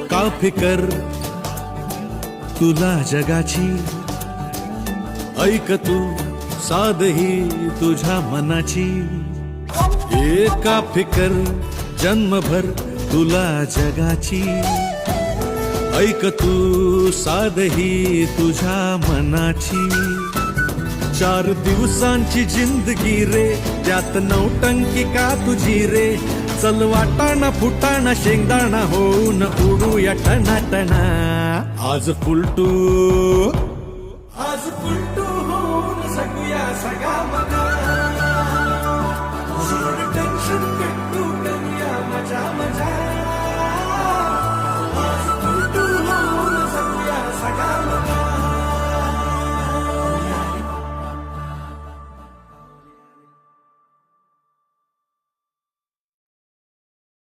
का फिकर तुला जगाची, ऐक तू साधही तुझ्या मनाची. एका फिकर जन्मभर तुला जगाची, ऐक तू साधही तुझ्या मनाची. 4 दिवसांची जिंदगी रे, त्यात नौटंकी का तुझी रे. चल वाटाणा फुटाणा शेंगदाणा होऊन उडूया टनाटना. आज फुलटू होऊन सगूया सगळा मना.